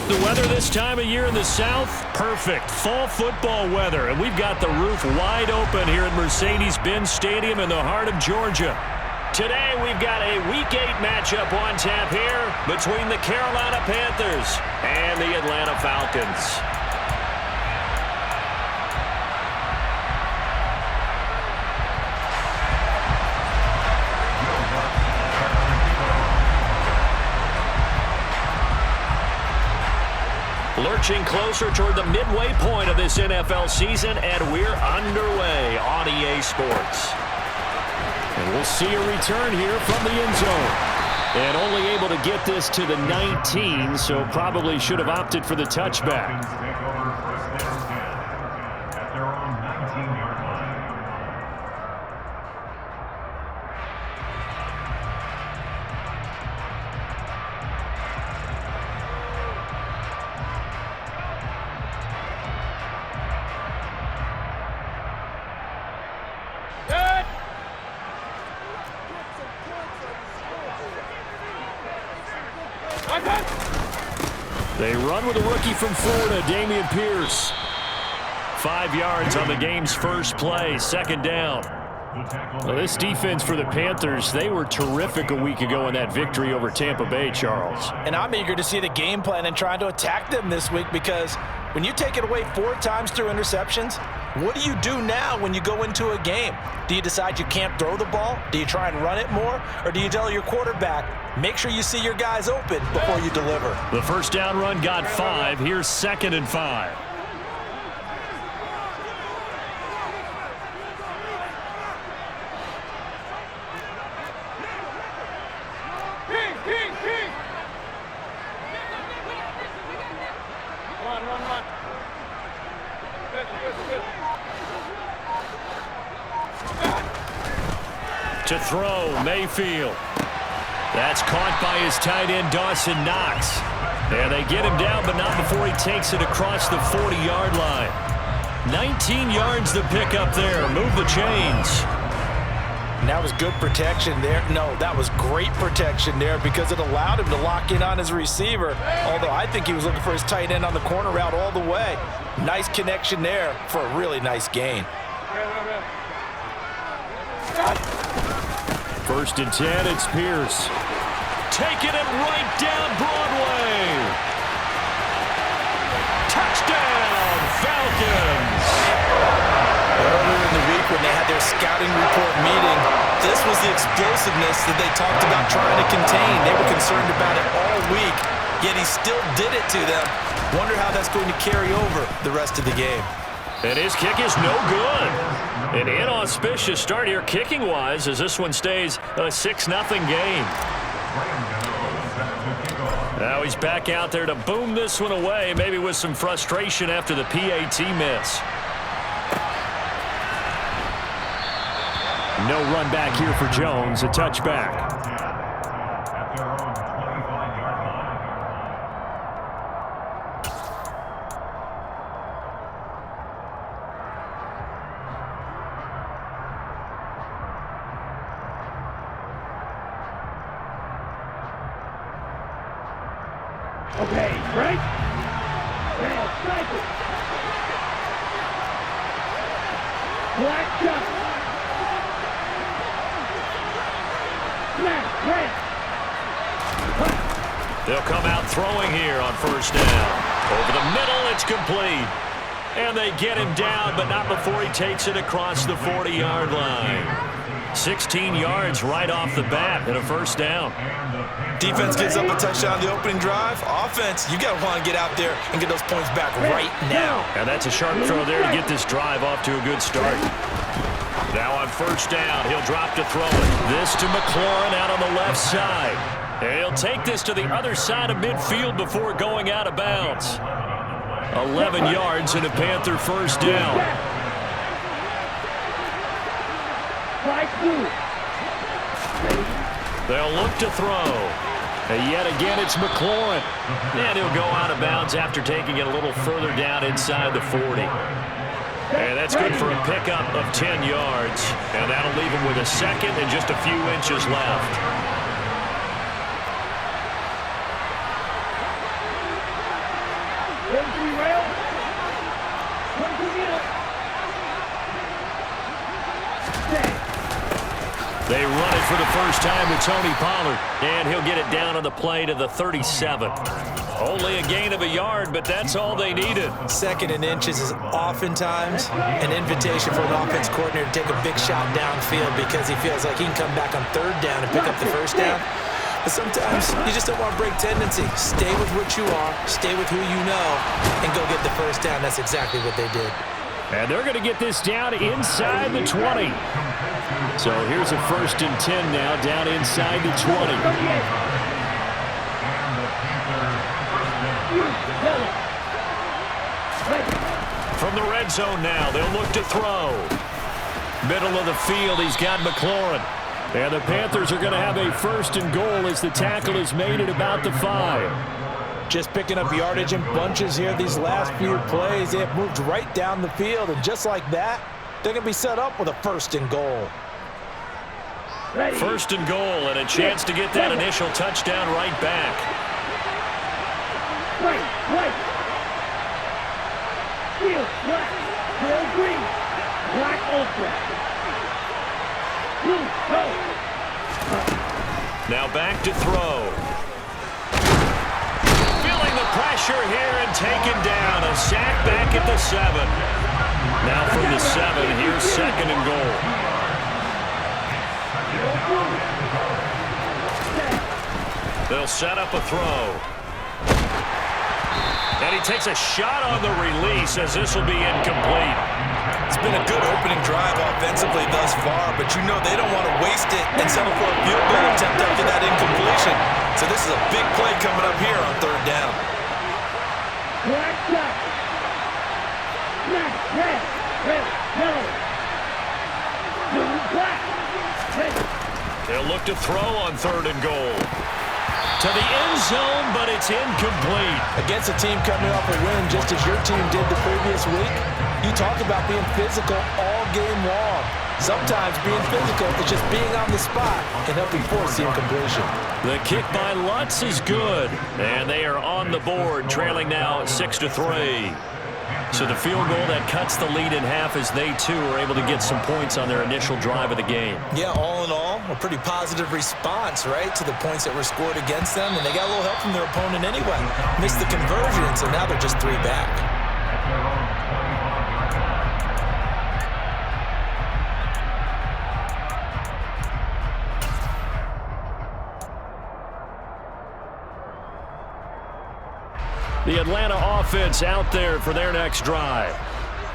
The weather this time of year in the South, perfect. Fall football weather, and we've got the roof wide open here at Mercedes-Benz Stadium in the heart of Georgia. Today, we've got a Week 8 matchup on tap here between the Carolina Panthers and the Atlanta Falcons. Lurching closer toward the midway point of this NFL season, and we're underway on EA Sports. And we'll see a return here from the end zone. And only able to get this to the 19, so probably should have opted for the touchback. They run with a rookie from Florida, Dameon Pierce. 5 yards on the game's first play, second down. Well, this defense for the Panthers, they were terrific a week ago in that victory over Tampa Bay, Charles. And I'm eager to see the game plan and trying to attack them this week, because when you take it away 4 times through interceptions, what do you do now when you go into a game? Do you decide you can't throw the ball? Do you try and run it more? Or do you tell your quarterback, make sure you see your guys open before you deliver? The first down run got 5. Here's 2nd and 5. To throw, Mayfield. That's caught by his tight end, Dawson Knox. And they get him down, but not before he takes it across the 40-yard line. 19 yards to pick up there. Move the chains. And that was good protection there. No, that was great protection there, because it allowed him to lock in on his receiver. Although I think he was looking for his tight end on the corner route all the way. Nice connection there for a really nice gain. 1st and 10, it's Pierce. Taking it right down Broadway. Touchdown, Falcons. Earlier in the week when they had their scouting report meeting, this was the explosiveness that they talked about trying to contain. They were concerned about it all week, yet he still did it to them. Wonder how that's going to carry over the rest of the game. And his kick is no good. An inauspicious start here kicking-wise as this one stays a 6-0 game. Now he's back out there to boom this one away, maybe with some frustration after the PAT miss. No run back here for Jones, a touchback. Okay, break. Now, cycle. Black shot. Snap, break. They'll come out throwing here on 1st down. Over the middle, it's complete. And they get him down, but not before he takes it across the 40-yard line. 16 yards right off the bat and a 1st down. Defense gives up a touchdown on the opening drive. Offense, you got to want to get out there and get those points back right now. And that's a sharp throw there to get this drive off to a good start. Now on 1st down, he'll drop to throw it. This to McLaurin out on the left side. And he'll take this to the other side of midfield before going out of bounds. 11 yards and a Panther 1st down. They'll look to throw. And yet again, it's McLaurin. And he'll go out of bounds after taking it a little further down inside the 40. And that's good for a pickup of 10 yards. And that'll leave him with a 2nd and just a few inches left. victory rail. Come to the up. Stay. They run it for the first time with Tony Pollard, and he'll get it down on the play to the 37. Only a gain of a yard, but that's all they needed. Second and inches is oftentimes an invitation for an offense coordinator to take a big shot downfield because he feels like he can come back on third down and pick up the first down. But sometimes you just don't want to break tendency. Stay with what you are, stay with who you know, and go get the first down. That's exactly what they did. And they're going to get this down inside the 20. So here's a 1st and 10 now, down inside the 20. From the red zone now, they'll look to throw. Middle of the field, he's got McLaurin. And the Panthers are going to have a 1st and goal as the tackle is made at about the 5. Just picking up yardage in bunches here these last few plays. They have moved right down the field, and just like that, they're going to be set up with a 1st and goal. 1st and goal, and a chance to get that initial touchdown right back. Right. Field black. Pearl green. Black ultra. Blue, go. Now back to throw. Feeling the pressure here and taken down. A sack back at the 7. Now from the 7, here's 2nd and goal. They'll set up a throw. And he takes a shot on the release as this will be incomplete. It's been a good opening drive offensively thus far, but you know they don't want to waste it and settle for a field goal attempt after that incompletion. So this is a big play coming up here on 3rd down. Black shot. Black, red, yellow. Blue, black, red. They'll look to throw on 3rd and goal. To the end zone, but it's incomplete. Against a team coming off a win just as your team did the previous week, you talked about being physical all game long. Sometimes being physical is just being on the spot and helping force the incompletion. The kick by Lutz is good, and they are on the board, trailing now 6-3. So the field goal that cuts the lead in half as they, too, are able to get some points on their initial drive of the game. Yeah, all in all, a pretty positive response, right, to the points that were scored against them, and they got a little help from their opponent anyway. Missed the conversion, so now they're just 3 back. The Atlanta offense out there for their next drive.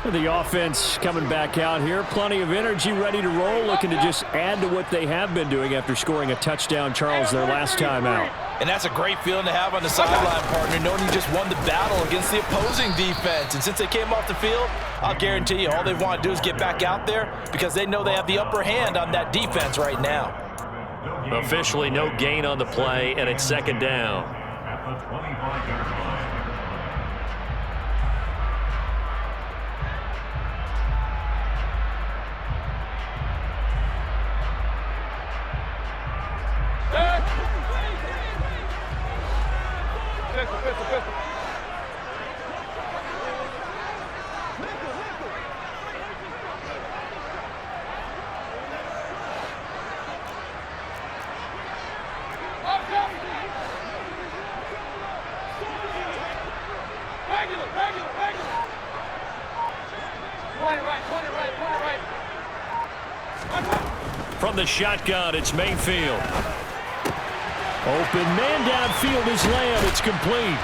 The offense coming back out here. Plenty of energy, ready to roll, looking to just add to what they have been doing after scoring a touchdown, Charles, their last time out. And that's a great feeling to have on the sideline, partner, knowing you just won the battle against the opposing defense. And since they came off the field, I'll guarantee you all they want to do is get back out there because they know they have the upper hand on that defense right now. Officially no gain on the play, and it's 2nd down. From the shotgun, it's Mayfield. Open man downfield is Lamb. It's complete.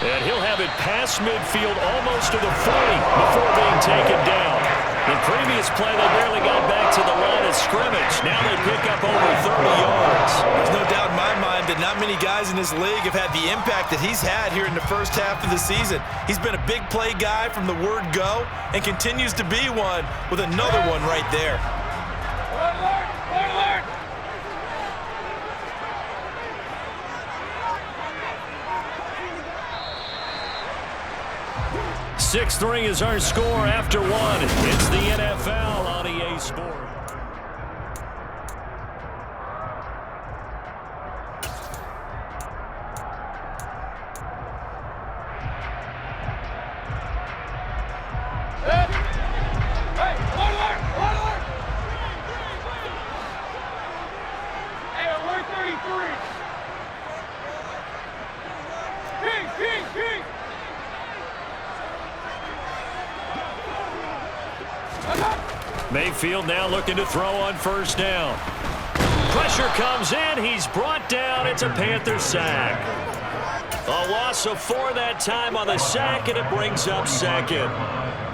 And he'll have it past midfield almost to the 40 before being taken down. The previous play, they barely got back to the line of scrimmage. Now they pick up over 30 yards. There's no doubt in my mind that not many guys in this league have had the impact that he's had here in the first half of the season. He's been a big play guy from the word go and continues to be one with another one right there. 6-3 is our score after 1. It's the NFL on EA Sports. Mayfield now looking to throw on first down. Pressure comes in. He's brought down. It's a Panther sack. A loss of 4 that time on the sack, and it brings up second.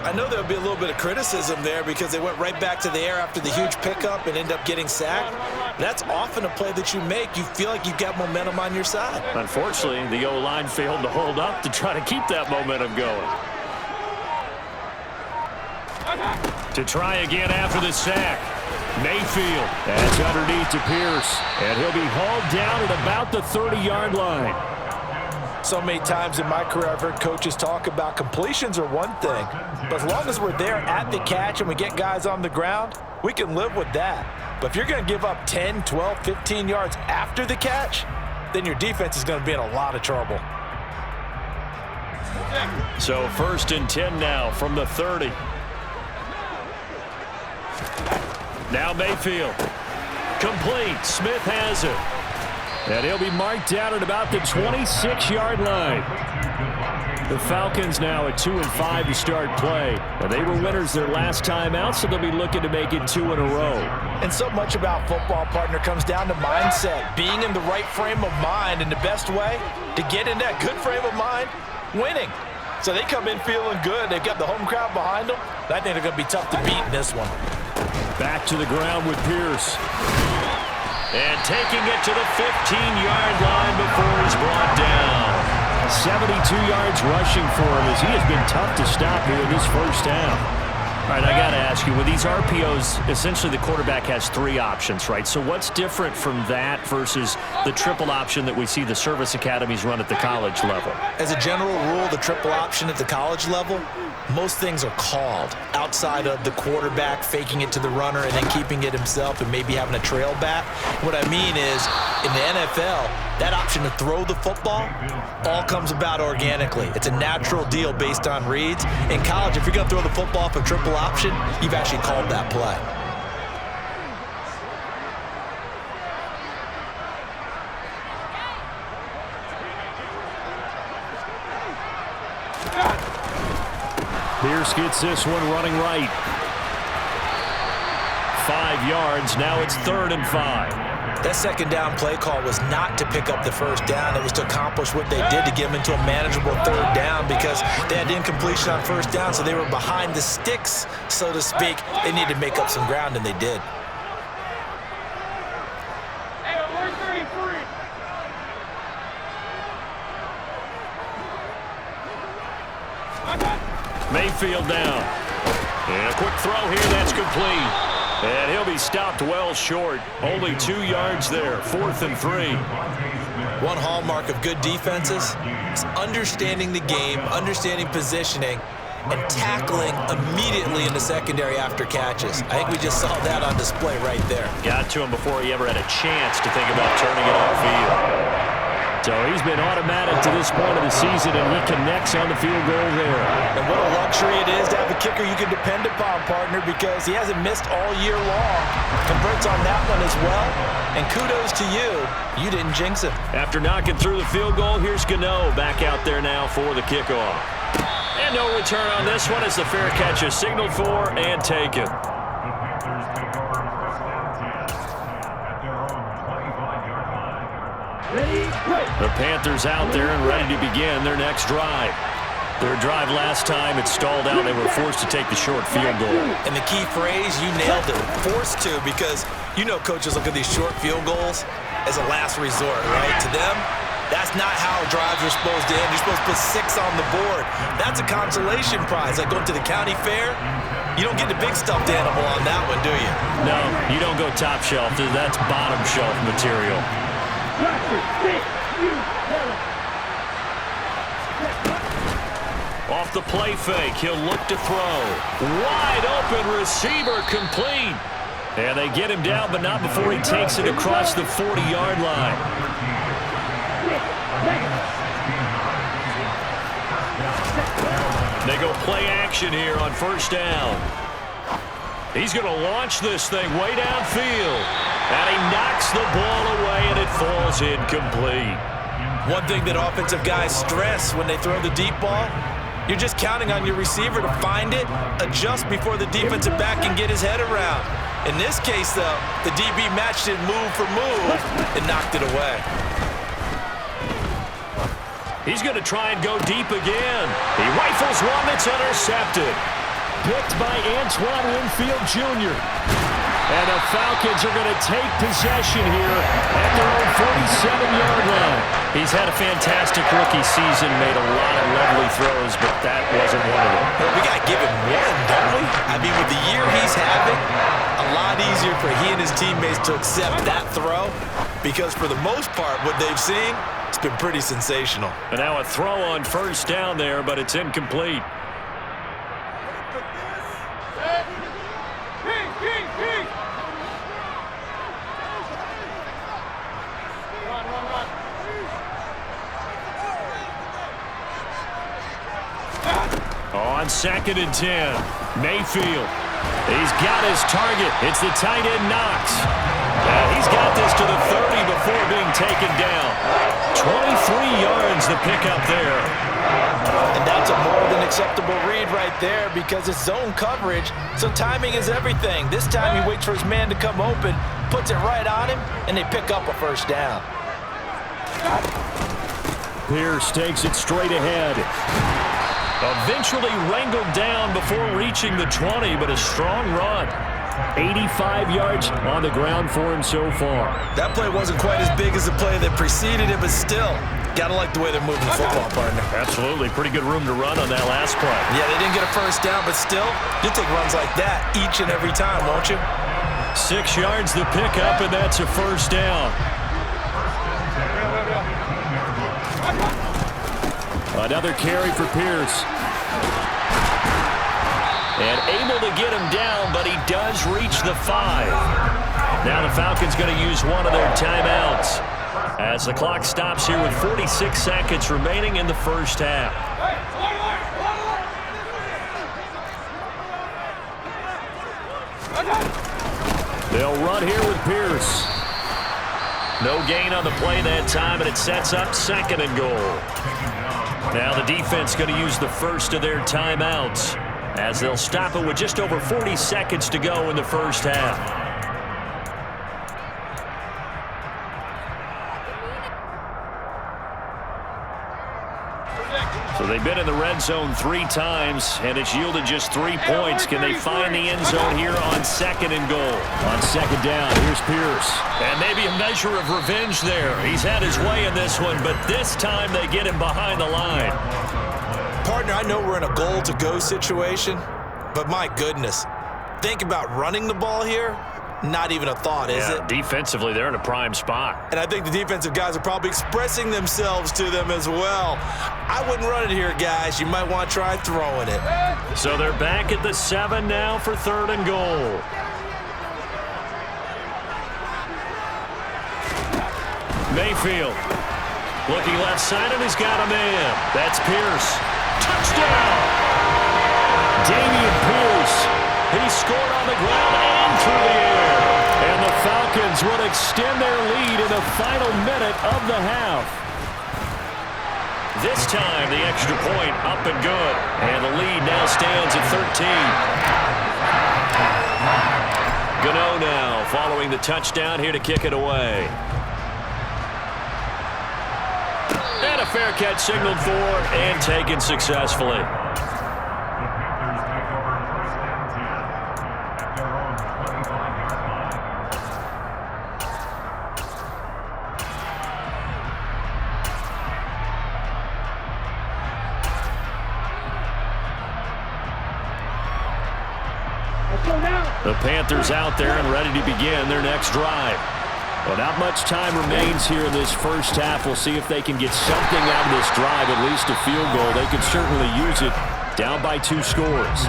I know there'll be a little bit of criticism there because they went right back to the air after the huge pickup and end up getting sacked. That's often a play that you make. You feel like you've got momentum on your side. Unfortunately, the O-line failed to hold up to try to keep that momentum going. To try again after the sack. Mayfield. That's underneath to Pierce. And he'll be hauled down at about the 30-yard line. So many times in my career I've heard coaches talk about completions are one thing, but as long as we're there at the catch and we get guys on the ground, we can live with that. But if you're going to give up 10, 12, 15 yards after the catch, then your defense is going to be in a lot of trouble. So 1st and 10 now from the 30. Now Mayfield. Complete. Smith has it. And he'll be marked down at about the 26-yard line. The Falcons now at 2-5 to start play. And they were winners their last time out, so they'll be looking to make it 2 in a row. And so much about football, partner, comes down to mindset. Being in the right frame of mind, and the best way to get in that good frame of mind, winning. So they come in feeling good. They've got the home crowd behind them. I think they're going to be tough to beat in this one. Back to the ground with Pierce. And taking it to the 15-yard line before he's brought down. 72 yards rushing for him as he has been tough to stop here in this first half. All right, I got to ask you, with these RPOs, essentially the quarterback has 3 options, right? So what's different from that versus the triple option that we see the service academies run at the college level? As a general rule, the triple option at the college level, most things are called outside of the quarterback faking it to the runner and then keeping it himself and maybe having a trail back. What I mean is, in the NFL, that option to throw the football all comes about organically. It's a natural deal based on reads. In college, if you're going to throw the football off a triple option, you've actually called that play. Pierce gets this one running right. 5 yards. Now it's 3rd and 5. That second down play call was not to pick up the first down. It was to accomplish what they did to get them into a manageable 3rd down because they had incompletion on first down, so they were behind the sticks, so to speak. They needed to make up some ground, and they did. Mayfield down. And a quick throw here, that's complete. And he'll be stopped well short. Only 2 yards there. 4th and 3. One hallmark of good defenses is understanding the game, understanding positioning, and tackling immediately in the secondary after catches. I think we just saw that on display right there. Got to him before he ever had a chance to think about turning it upfield. So he's been automatic to this point of the season, and he connects on the field goal there. And what a luxury it is to have a kicker you can depend upon, partner, because he hasn't missed all year long. Converts on that one as well. And kudos to you. You didn't jinx it. After knocking through the field goal, here's Gano back out there now for the kickoff. And no return on this one as the fair catch is signaled for and taken. The Panthers out there and ready to begin their next drive. Their drive last time, it stalled out. They were forced to take the short field goal. And the key phrase, you nailed it, forced to, because you know coaches look at these short field goals as a last resort, right? To them, that's not how drives are supposed to end. You're supposed to put 6 on the board. That's a consolation prize. Like going to the county fair, you don't get the big stuffed animal on that one, do you? No, you don't go top shelf. That's bottom shelf material. Off the play fake, he'll look to throw. Wide open receiver complete. And they get him down, but not before he takes it across the 40-yard line. They go play action here on first down. He's going to launch this thing way downfield. And he knocks the ball away, and it falls incomplete. One thing that offensive guys stress when they throw the deep ball, You're just counting on your receiver to find it, adjust before the defensive back can get his head around. In this case, though, the DB matched it move for move and knocked it away. He's going to try and go deep again. He rifles one that's intercepted. Picked by Antoine Winfield Jr. And the Falcons are going to take possession here at their own 47-yard line. He's had a fantastic rookie season, made a lot of lovely throws, but that wasn't one of them. Well, we got to give him one, don't we? I mean, with the year he's having, a lot easier for he and his teammates to accept that throw, because for the most part, what they've seen, it's been pretty sensational. And now a throw on first down there, but it's incomplete. On 2nd and 10, Mayfield. He's got his target. It's the tight end Knox. He's got this to the 30 before being taken down. 23 yards the pickup there. And that's a more than acceptable read right there because it's zone coverage, so timing is everything. This time he waits for his man to come open, puts it right on him, and they pick up a first down. Pierce takes it straight ahead. Eventually wrangled down before reaching the 20, but a strong run. 85 yards on the ground for him so far. That play wasn't quite as big as the play that preceded it, but still, gotta like the way they're moving the football, partner. Absolutely. Pretty good room to run on that last play. Yeah, they didn't get a first down, but still, you'll take runs like that each and every time, won't you? 6 yards the pickup, and that's a first down. Another carry for Pierce. And able to get him down, but he does reach the 5. Now the Falcons going to use one of their timeouts as the clock stops here with 46 seconds remaining in the first half. They'll run here with Pierce. No gain on the play that time, and it sets up 2nd and goal. Now the defense going to use the first of their timeouts as they'll stop it with just over 40 seconds to go in the first half. So they've been in the red zone 3 times, and it's yielded just 3 points. Can they find the end zone here on 2nd and goal? On 2nd down, here's Pierce. And maybe a measure of revenge there. He's had his way in this one, but this time they get him behind the line. Partner, I know we're in a goal-to-go situation, but my goodness, think about running the ball here. Not even a thought, is it? Defensively, they're in a prime spot. And I think the defensive guys are probably expressing themselves to them as well. I wouldn't run it here, guys. You might want to try throwing it. So they're back at the 7 now for 3rd and goal. Mayfield looking left side, and he's got a man. That's Pierce. Touchdown! Dameon Pierce. He scored on the ground and through the air. And the Falcons will extend their lead in the final minute of the half. This time, the extra point up and good. And the lead now stands at 13. Gano now following the touchdown here to kick it away. And a fair catch signaled for and taken successfully. The Panthers out there and ready to begin their next drive. Well, not much time remains here in this first half. We'll see if they can get something out of this drive, at least a field goal. They could certainly use it, down by 2 scores.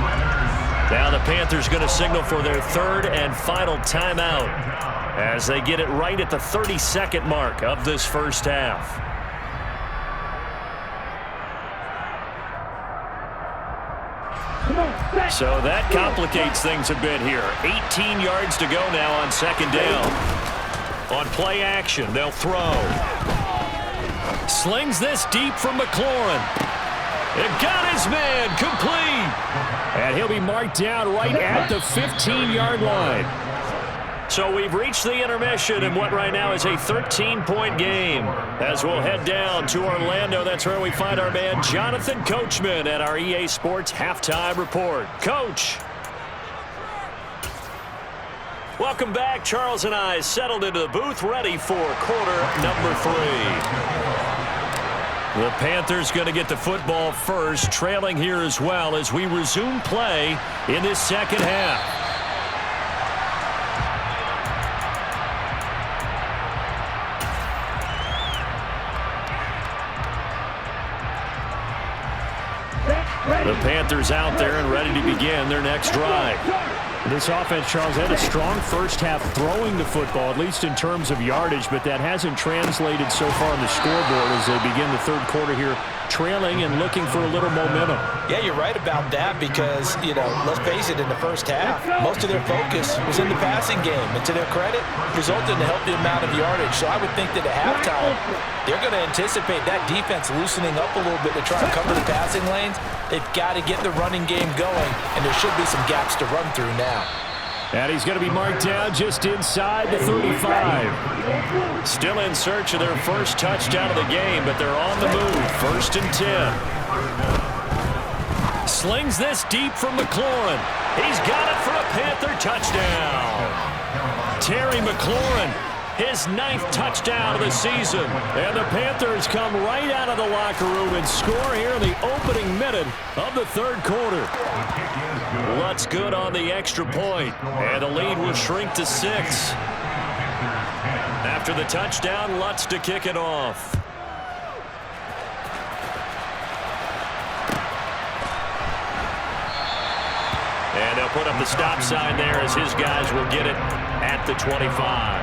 Now the Panthers going to signal for their 3rd and final timeout as they get it right at the 32nd mark of this first half. So that complicates things a bit here. 18 yards to go now on 2nd down. On play action, they'll throw. Slings this deep from McLaurin. It got his man complete. And he'll be marked down right at the 15-yard line. So we've reached the intermission in what right now is a 13-point game. As we'll head down to Orlando, that's where we find our man Jonathan Coachman at our EA Sports Halftime Report. Coach. Welcome back. Charles and I settled into the booth, ready for quarter number 3. The Panthers going to get the football first, trailing here as well as we resume play in this second half. The Panthers out there and ready to begin their next drive. This offense, Charles, had a strong first half throwing the football, at least in terms of yardage, but that hasn't translated so far on the scoreboard as they begin the third quarter here, trailing and looking for a little momentum. Yeah, you're right about that because, let's face it, in the first half, most of their focus was in the passing game. And to their credit, resulted in a healthy amount of yardage. So I would think that at halftime, they're going to anticipate that defense loosening up a little bit to try and cover the passing lanes. They've got to get the running game going, and there should be some gaps to run through now. And he's going to be marked down just inside the 35. Still in search of their first touchdown of the game, but they're on the move. 1st and 10. Slings this deep from McLaurin. He's got it for a Panther touchdown. Terry McLaurin, his 9th touchdown of the season. And the Panthers come right out of the locker room and score here in the opening minute of the third quarter. Lutz good on the extra point, and the lead will shrink to 6. After the touchdown, Lutz to kick it off. And they'll put up the stop sign there as his guys will get it at the 25.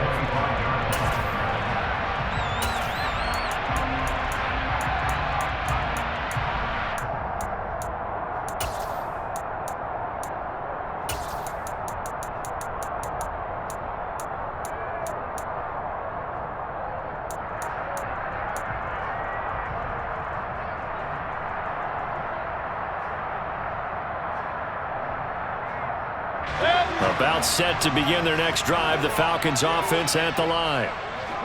About set to begin their next drive, the Falcons offense at the line.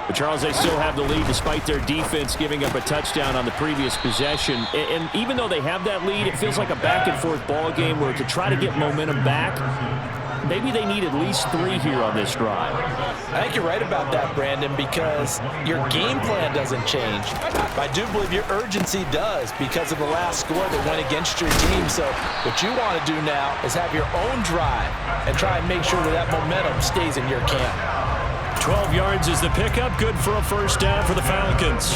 But Charles, they still have the lead despite their defense giving up a touchdown on the previous possession. And even though they have that lead, it feels like a back-and-forth ball game where to try to get momentum back, maybe they need at least 3 here on this drive. I think you're right about that, Brandon, because your game plan doesn't change. I do believe your urgency does because of the last score that went against your team. So what you want to do now is have your own drive and try and make sure that momentum stays in your camp. 12 yards is the pickup, good for a first down for the Falcons.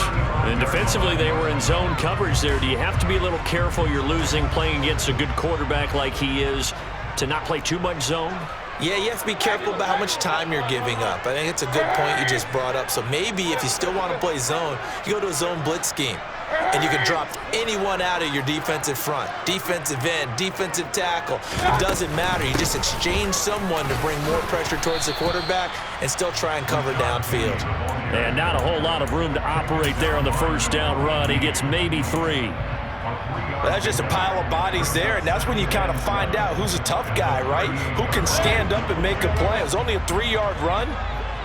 And defensively, they were in zone coverage there. Do you have to be a little careful you're losing playing against a good quarterback like he is to not play too much zone? Yeah, you have to be careful about how much time you're giving up. I think it's a good point you just brought up. So maybe if you still want to play zone, you go to a zone blitz scheme. And you can drop anyone out of your defensive front. Defensive end, defensive tackle. It doesn't matter. You just exchange someone to bring more pressure towards the quarterback and still try and cover downfield. And not a whole lot of room to operate there on the first down run. He gets maybe 3. But that's just a pile of bodies there, and that's when you kind of find out who's a tough guy, right? Who can stand up and make a play. It was only a 3-yard run,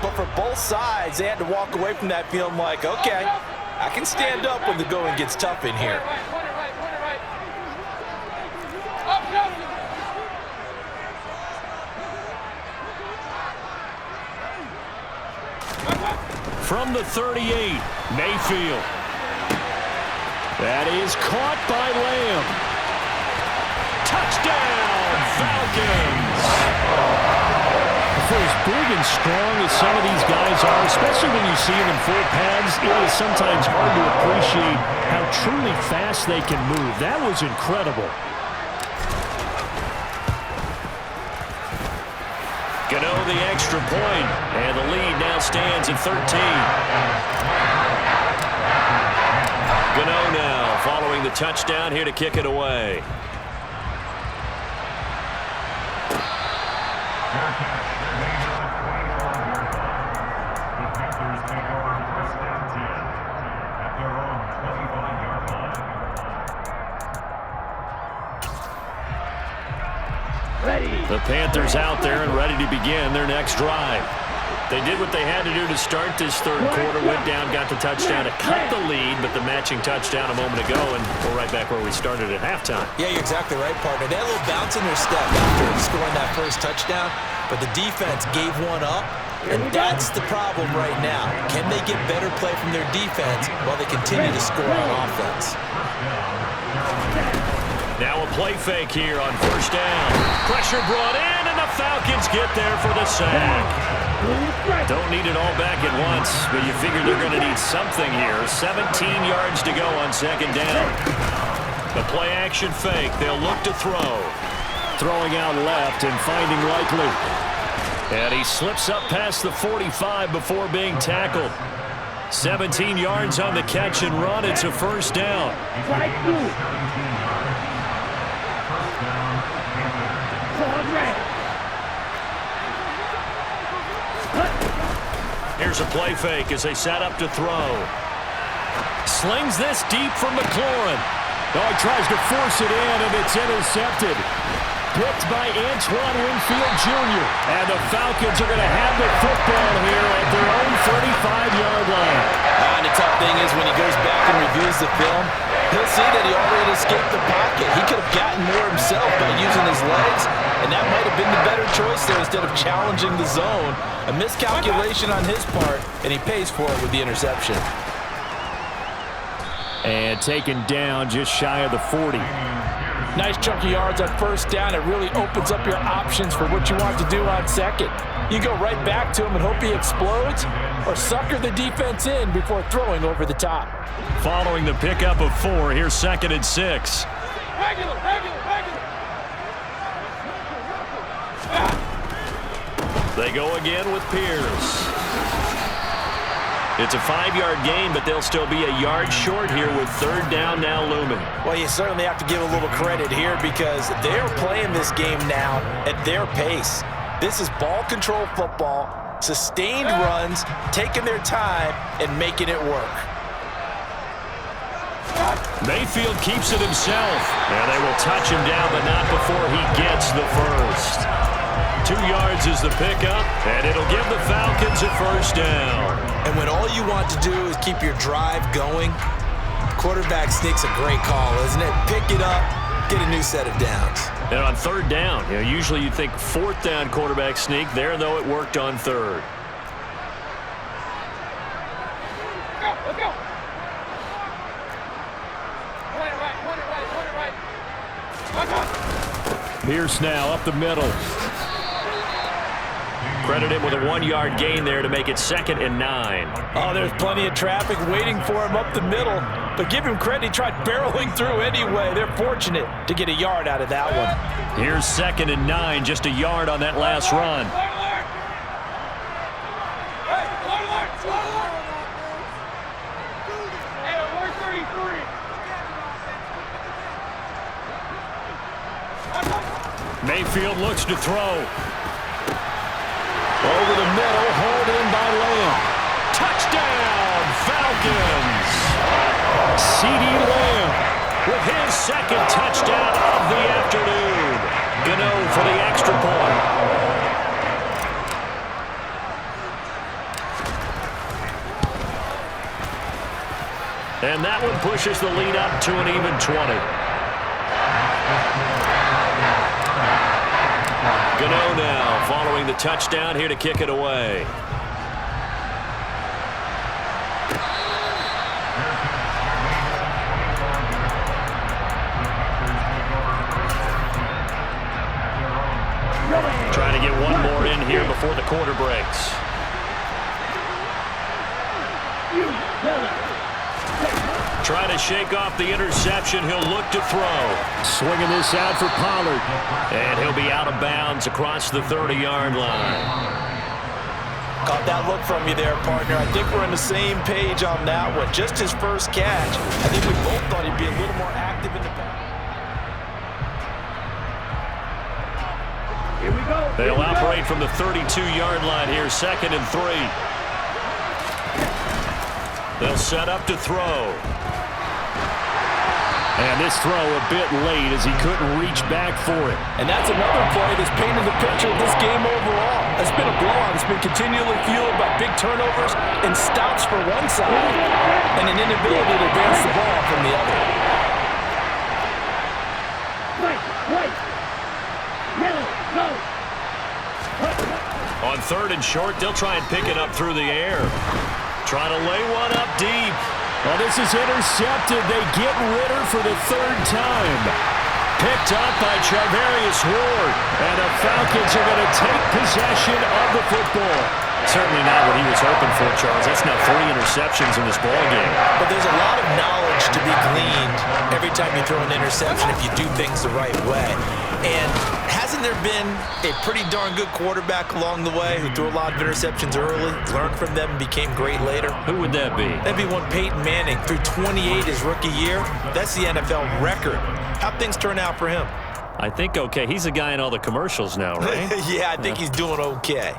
but for both sides, they had to walk away from that feeling like, okay, I can stand up when the going gets tough in here. From the 38, Mayfield. That is caught by Lamb. Touchdown, Falcons! For as big and strong as some of these guys are, especially when you see them in full pads, it is sometimes hard to appreciate how truly fast they can move. That was incredible. Gano the extra point, and the lead now stands at 13. Gano now following the touchdown here to kick it away. The Panthers out there and ready to begin their next drive. They did what they had to do to start this third quarter, went down, got the touchdown to cut the lead, but the matching touchdown a moment ago, and we're right back where we started at halftime. Yeah, you're exactly right, partner. They had a little bounce in their step after scoring that first touchdown, but the defense gave one up, and that's the problem right now. Can they get better play from their defense while they continue to score on offense? Now a play fake here on first down. Pressure brought in, and the Falcons get there for the sack. Don't need it all back at once, but you figure they're going to need something here. 17 yards to go on second down. The play action fake. They'll look to throw. Throwing out left and finding Likely. And he slips up past the 45 before being tackled. 17 yards on the catch and run. It's a first down. Here's a play fake as they set up to throw. Slings this deep from McLaurin. Oh, he tries to force it in, and it's intercepted. Picked by Antoine Winfield Jr. And the Falcons are going to have the football here at their own 35-yard line. And the tough thing is when he goes back and reviews the film, he'll see that he already escaped the pocket. He could have gotten more himself by using his legs, and that might have been the better choice there instead of challenging the zone. A miscalculation on his part, and he pays for it with the interception. And taken down just shy of the 40. Nice chunk of yards on first down. It really opens up your options for what you want to do on second. You go right back to him and hope he explodes, or sucker the defense in before throwing over the top. Following the pickup of 4, here's 2nd and 6. They go again with Pierce. It's a 5-yard gain, but they'll still be a yard short here with third down now looming. Well, you certainly have to give a little credit here because they're playing this game now at their pace. This is ball control football, sustained runs, taking their time, and making it work. Mayfield keeps it himself. And they will touch him down, but not before he gets the first. 2 yards is the pickup, and it'll give the Falcons a first down. And when all you want to do is keep your drive going, quarterback sneak's a great call, isn't it? Pick it up, get a new set of downs. And on third down, usually you think fourth down quarterback sneak. There, though, it worked on third. Let's go. Pierce now up the middle. Credit him with a 1-yard gain there to make it 2nd and 9. Oh, there's plenty of traffic waiting for him up the middle. But give him credit, he tried barreling through anyway. They're fortunate to get a yard out of that one. Here's 2nd and 9, just a yard on that last run. Mayfield looks to throw. Over the middle, hauled in by Lamb. Touchdown, Falcons! C.D. Lamb with his 2nd touchdown of the afternoon. Gano for the extra point. And that one pushes the lead up to an even 20. Gano now following the touchdown here to kick it away. Trying to get one more in here before the quarter breaks. Trying to shake off the interception. He'll look to throw. Swinging this out for Pollard. And he'll be out of bounds across the 30-yard line. Caught that look from you there, partner. I think we're on the same page on that one. Just his first catch. I think we both thought he'd be a little more active in the pass. Here we go. They'll operate from the 32-yard line here, 2nd and 3. They'll set up to throw. And this throw a bit late as he couldn't reach back for it. And that's another play that's painted the picture of this game overall. It's been a blowout. It's been continually fueled by big turnovers and stops for one side and an inability to advance the ball from the other. Right. Middle, go. On 3rd and short, they'll try and pick it up through the air. Trying to lay one up deep. Well, this is intercepted. They get Ritter for the 3rd time. Picked up by Charvarius Ward. And the Falcons are going to take possession of the football. Certainly not what he was hoping for, Charles. That's now 3 interceptions in this ballgame. But there's a lot of knowledge to be gleaned every time you throw an interception if you do things the right way. And hasn't there been a pretty darn good quarterback along the way who threw a lot of interceptions early, learned from them, and became great later? Who would that be? That'd be one Peyton Manning. Threw 28 his rookie year. That's the NFL record. How'd things turn out for him? I think okay. He's the guy in all the commercials now, right? Yeah, I think he's doing okay.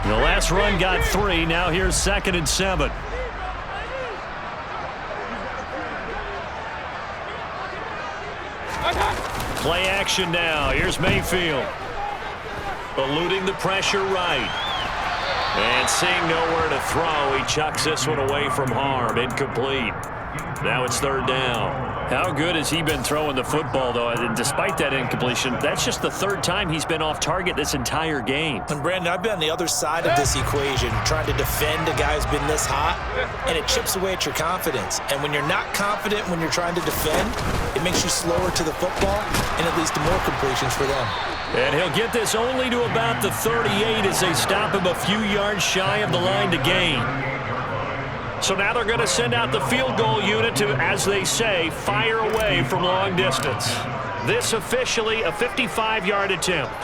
The last run got 3. Now here's 2nd and 7. Play action now. Here's Mayfield. Eluding the pressure right. And seeing nowhere to throw, he chucks this one away from harm. Incomplete. Now it's 3rd down. How good has he been throwing the football, though? And despite that incompletion, that's just the 3rd time he's been off target this entire game. And Brandon, I've been on the other side of this equation, trying to defend a guy who's been this hot, and it chips away at your confidence. And when you're not confident when you're trying to defend, it makes you slower to the football, and it leads to more completions for them. And he'll get this only to about the 38 as they stop him a few yards shy of the line to gain. So now they're going to send out the field goal unit to, as they say, fire away from long distance. This officially a 55-yard attempt.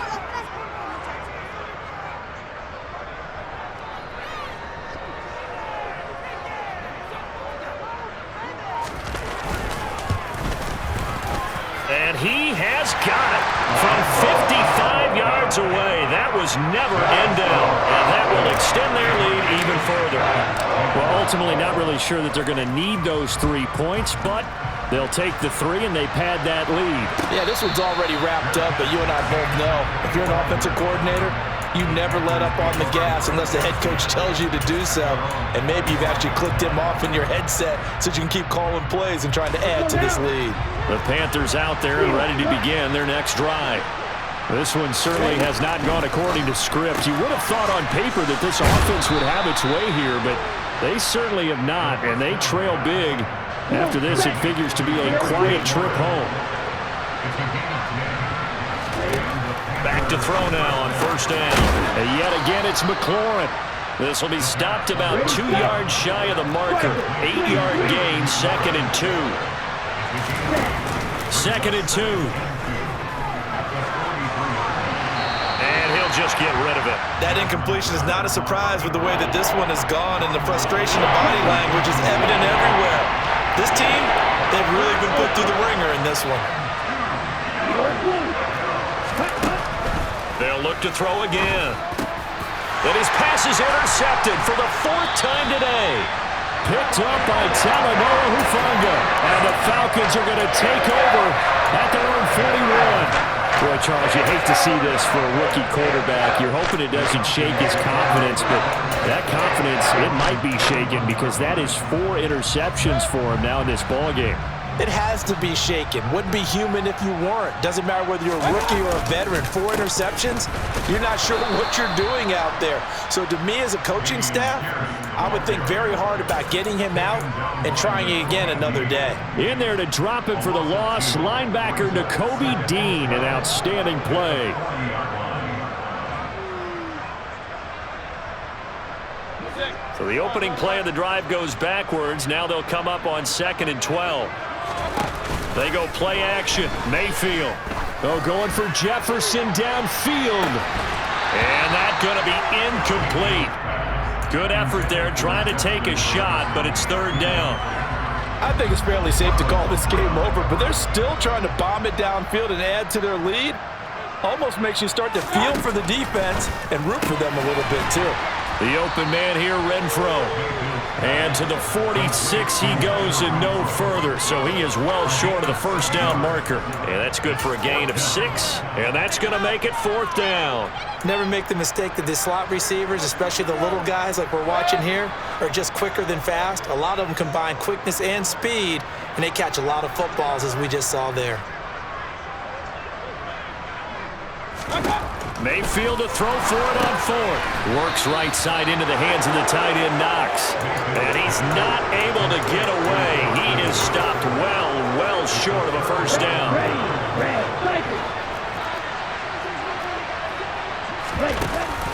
And he has got it from 55 yards away. That was never in doubt. And that will extend their lead even further. Well, ultimately not really sure that they're going to need those 3 points, but they'll take the 3 and they pad that lead. Yeah, this one's already wrapped up, but you and I both know if you're an offensive coordinator, you never let up on the gas unless the head coach tells you to do so. And maybe you've actually clicked him off in your headset so you can keep calling plays and trying to add to this lead. The Panthers out there and ready to begin their next drive. This one certainly has not gone according to script. You would have thought on paper that this offense would have its way here, but they certainly have not, and they trail big. After this, it figures to be a quiet trip home. Back to throw now on 1st down. And yet again, it's McLaurin. This will be stopped about 2 yards shy of the marker. 8-yard gain, 2nd and 2. 2nd and 2. And he'll just get rid of it. That incompletion is not a surprise with the way that this one has gone, and the frustration of body language is evident everywhere. This team, they've really been put through the ringer in this one. They'll look to throw again. And his pass is intercepted for the 4th time today. Picked up by Talanoa Hufanga. And the Falcons are going to take over at their own 41. Boy, Charles, you hate to see this for a rookie quarterback. You're hoping it doesn't shake his confidence, but that confidence, it might be shaken because that is 4 interceptions for him now in this ballgame. It has to be shaken. Wouldn't be human if you weren't. Doesn't matter whether you're a rookie or a veteran. 4 interceptions, you're not sure what you're doing out there. So to me as a coaching staff, I would think very hard about getting him out and trying again another day. In there to drop him for the loss, linebacker Nakobe Dean, an outstanding play. So the opening play of the drive goes backwards. Now they'll come up on 2nd and 12. They go play action. Mayfield. Oh, going for Jefferson downfield. And that's going to be incomplete. Good effort there trying to take a shot, but it's 3rd down. I think it's fairly safe to call this game over, but they're still trying to bomb it downfield and add to their lead. Almost makes you start to feel for the defense and root for them a little bit too. The open man here, Renfro. And to the 46 he goes and no further. So he is well short of the first down marker. And that's good for a gain of 6. And that's going to make it 4th down. Never make the mistake that the slot receivers, especially the little guys like we're watching here, are just quicker than fast. A lot of them combine quickness and speed, and they catch a lot of footballs, as we just saw there. Mayfield to throw for it on 4th. Works right side into the hands of the tight end, Knox. And he's not able to get away. He is stopped well short of a first down.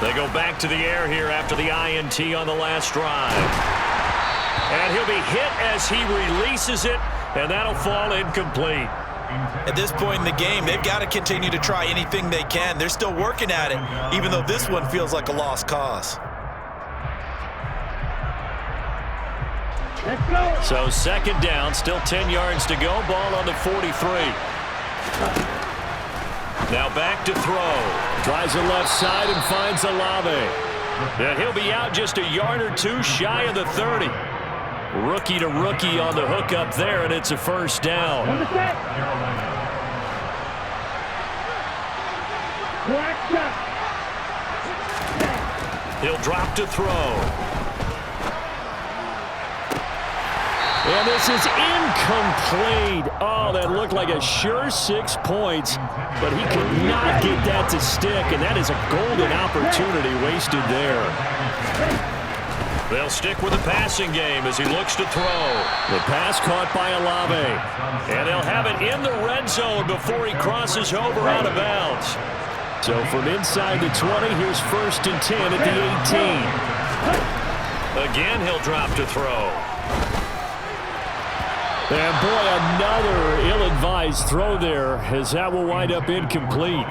They go back to the air here after the INT on the last drive. And he'll be hit as he releases it, and that'll fall incomplete. At this point in the game, they've got to continue to try anything they can. They're still working at it, even though this one feels like a lost cause. Let's go. So 2nd down, still 10 yards to go. Ball on the 43. Now back to throw. Tries the left side and finds Olave. And he'll be out just a yard or 2 shy of the 30. Rookie to rookie on the hook up there, and it's a first down. He'll drop to throw. And this is incomplete. Oh, that looked like a sure 6 points, but he could not get that to stick, and that is a golden opportunity wasted there. They'll stick with the passing game as he looks to throw. The pass caught by Olave. And they'll have it in the red zone before he crosses over out of bounds. So from inside the 20, here's 1st and 10 at the 18. Again, he'll drop to throw. And boy, another ill-advised throw there, as that will wind up incomplete.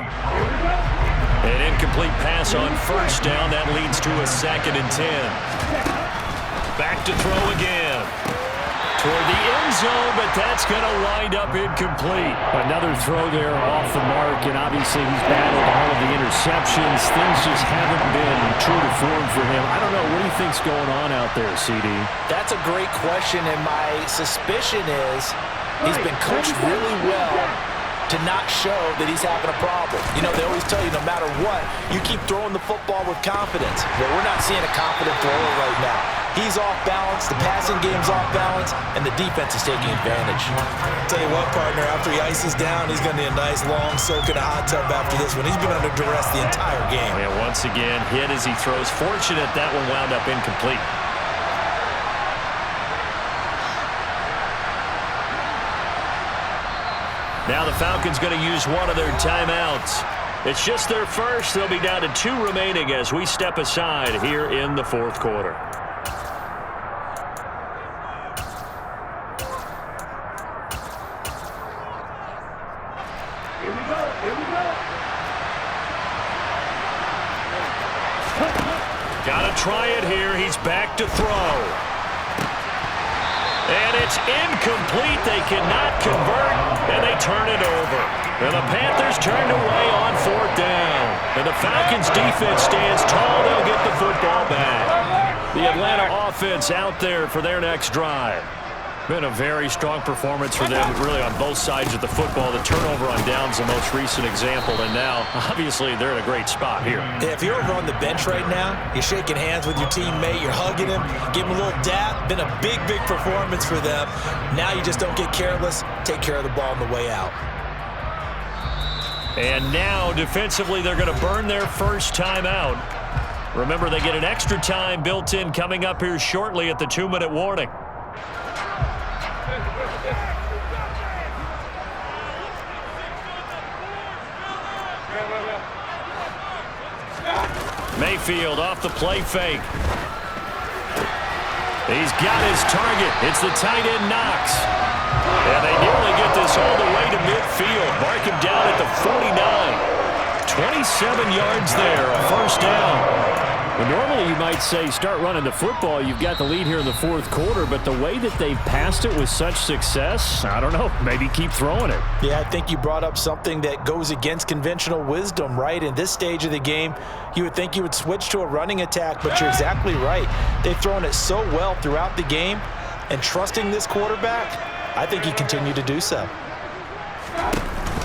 An incomplete pass on first down. That leads to a 2nd and 10. Back to throw again. Toward the end zone, but that's going to wind up incomplete. Another throw there off the mark, and obviously he's battled all of the interceptions. Things just haven't been true to form for him. I don't know. What do you think's going on out there, CD? That's a great question, and my suspicion is he's been coached really well to not show that he's having a problem. You know, they always tell you no matter what, you keep throwing the football with confidence. Well, we're not seeing a confident thrower right now. He's off balance, the passing game's off balance, and the defense is taking advantage. Tell you what, partner, after he ices down, he's going to need a nice long soak in a hot tub after this one. He's been under duress the entire game. Yeah, once again, hit as he throws. Fortunate that one wound up incomplete. Now the Falcons going to use one of their timeouts. It's just their first. They'll be down to 2 remaining as we step aside here in the 4th quarter. Here we go. Got to try it here. He's back to throw. And it's incomplete. They cannot convert, and they turn it over. And the Panthers turned away on 4th down. And the Falcons' defense stands tall. They'll get the football back. The Atlanta offense out there for their next drive. Been a very strong performance for them, really, on both sides of the football. The turnover on downs, the most recent example, and now, obviously, they're in a great spot here. Yeah, if you're over on the bench right now, you're shaking hands with your teammate, you're hugging him, give him a little dap. Been a big performance for them. Now you just don't get careless. Take care of the ball on the way out. And now, defensively, they're going to burn their first timeout. Remember, they get an extra time built in coming up here shortly at the 2-minute warning. Mayfield off the play fake. He's got his target. It's the tight end, Knox. And they nearly get this all the way to midfield. Mark him down at the 49. 27 yards there, a first down. Well, normally you might say start running the football. You've got the lead here in the fourth quarter, but the way that they've passed it with such success, I don't know, maybe keep throwing it. Yeah, I think you brought up something that goes against conventional wisdom, right? In this stage of the game, you would think you would switch to a running attack, but you're exactly right. They've thrown it so well throughout the game, and trusting this quarterback, I think he continued to do so.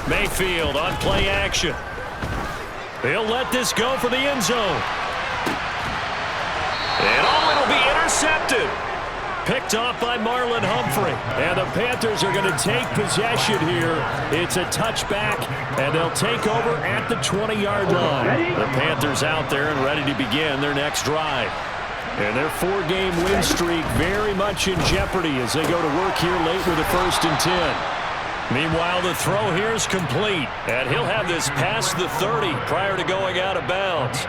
Mayfield on play action. He'll let this go for the end zone. And it'll be intercepted. Picked off by Marlon Humphrey. And the Panthers are going to take possession here. It's a touchback, and they'll take over at the 20-yard line. The Panthers out there and ready to begin their next drive. And their 4-game win streak very much in jeopardy as they go to work here late with a 1st and 10. Meanwhile, the throw here is complete, and he'll have this past the 30 prior to going out of bounds.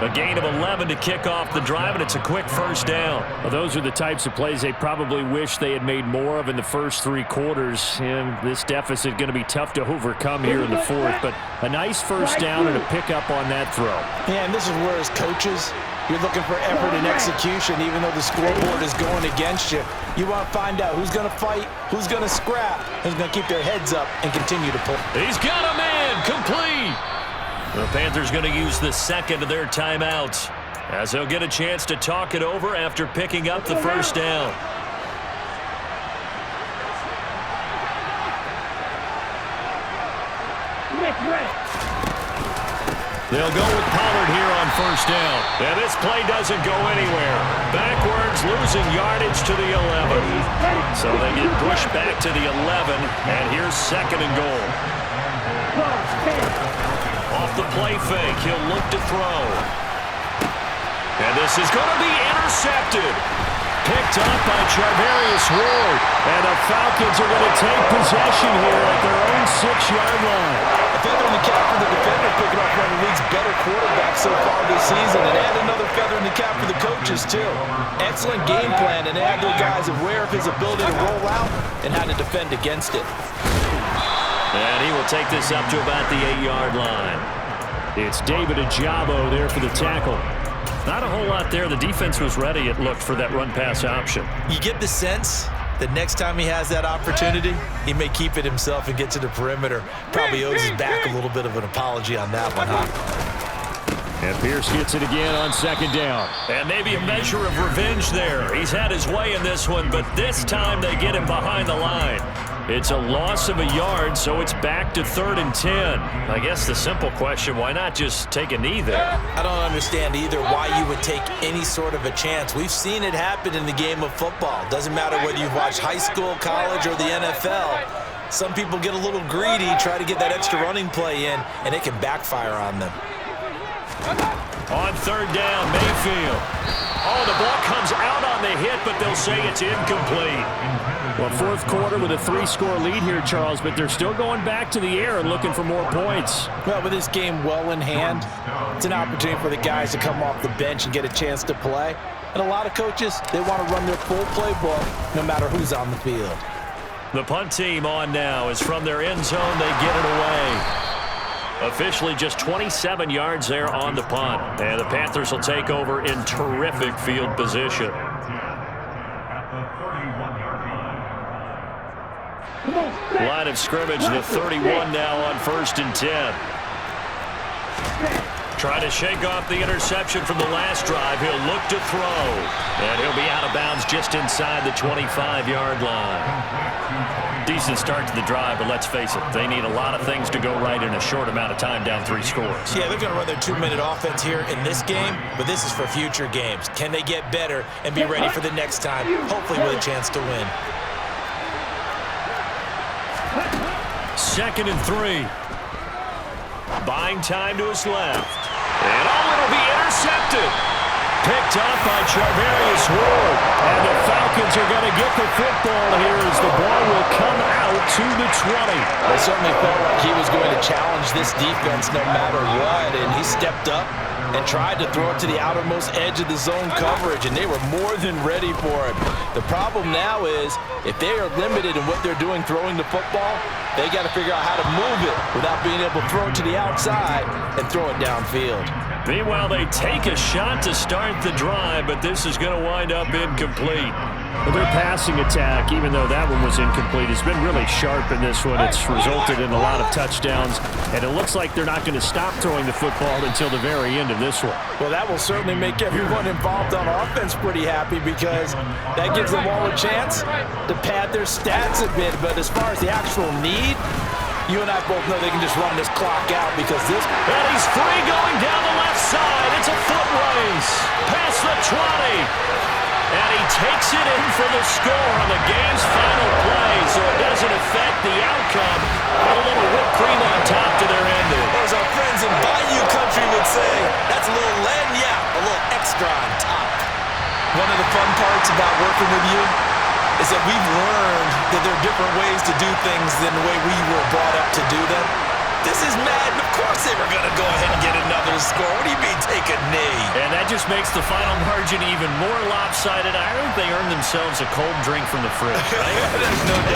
A gain of 11 to kick off the drive, and it's a quick 1st down. Well, those are the types of plays they probably wish they had made more of in the first 3 quarters, and this deficit going to be tough to overcome here in the 4th, but a nice 1st down and a pickup on that throw. Yeah, and this is where, as coaches, you're looking for effort and execution, even though the scoreboard is going against you. You want to find out who's going to fight, who's going to scrap, who's going to keep their heads up and continue to pull. He's got a man complete. The Panthers going to use the second of their timeouts as they'll get a chance to talk it over after picking up the 1st down. They'll go with Pollard here on 1st down. And this play doesn't go anywhere. Backwards, losing yardage to the 11. So they get pushed back to the 11, and here's 2nd and goal. Off the play fake, he'll look to throw. And this is going to be intercepted. Picked up by Charvarius Ward. And the Falcons are going to take possession here at their own 6-yard line. A feather in the cap for the defender, picking off one of the league's better quarterbacks so far this season, and add another feather in the cap for the coaches, too. Excellent game plan, and add their guys aware of his ability to roll out and how to defend against it. And he will take this up to about the 8-yard line. It's David Ajabo there for the tackle. Not a whole lot there. The defense was ready, it looked, for that run-pass option. You get the sense that next time he has that opportunity, he may keep it himself and get to the perimeter. Probably owes his back a little bit of an apology on that one, huh? And Pierce gets it again on 2nd down. And maybe a measure of revenge there. He's had his way in this one, but this time they get him behind the line. It's a loss of a yard, so it's back to 3rd and 10. I guess the simple question, why not just take a knee there? I don't understand either why you would take any sort of a chance. We've seen it happen in the game of football. Doesn't matter whether you've watched high school, college, or the NFL. Some people get a little greedy, try to get that extra running play in, and it can backfire on them. On 3rd down, Mayfield. Oh, the ball comes out on the hit, but they'll say it's incomplete. Well, 4th quarter with a 3-score lead here, Charles, but they're still going back to the air and looking for more points. Well, with this game well in hand, it's an opportunity for the guys to come off the bench and get a chance to play. And a lot of coaches, they want to run their full playbook no matter who's on the field. The punt team on now is from their end zone. They get it away. Officially just 27 yards there on the punt. And the Panthers will take over in terrific field position. Line of scrimmage, the 31 now on 1st and 10. Trying to shake off the interception from the last drive. He'll look to throw. And he'll be out of bounds just inside the 25-yard line. Decent start to the drive, but let's face it, they need a lot of things to go right in a short amount of time, down 3 scores. Yeah, they're going to run their 2-minute offense here in this game, but this is for future games. Can they get better and be ready for the next time, hopefully with a chance to win? 2nd and 3. Buying time to his left. And it'll be intercepted. Picked up by Charvarius Ward. And the Falcons are going to get the football here as the ball will come out to the 20. It certainly felt like he was going to challenge this defense no matter what, and he stepped up and tried to throw it to the outermost edge of the zone coverage, and they were more than ready for it. The problem now is if they are limited in what they're doing throwing the football, they got to figure out how to move it without being able to throw it to the outside and throw it downfield. Meanwhile, they take a shot to start the drive, but this is going to wind up incomplete. Well, their passing attack, even though that one was incomplete, has been really sharp in this one. It's resulted in a lot of touchdowns, and it looks like they're not going to stop throwing the football until the very end of this one. Well, that will certainly make everyone involved on offense pretty happy because that gives them all a chance to pad their stats a bit. But as far as the actual need, you and I both know they can just run this clock out because this... And he's free going down the left side. It's a foot race. Past the 20. And he takes it in for the score on the game's final play, so it doesn't affect the outcome. But a little whipped cream on top to their ending. As our friends in Bayou Country would say, that's a little lagniappe, a little extra on top. One of the fun parts about working with you is that we've learned that there are different ways to do things than the way we were brought up to do them. This is Madden. Of course they were going to go ahead and get another score. What do you mean take a knee? And that just makes the final margin even more lopsided. I think they earned themselves a cold drink from the fridge, right? There's no doubt.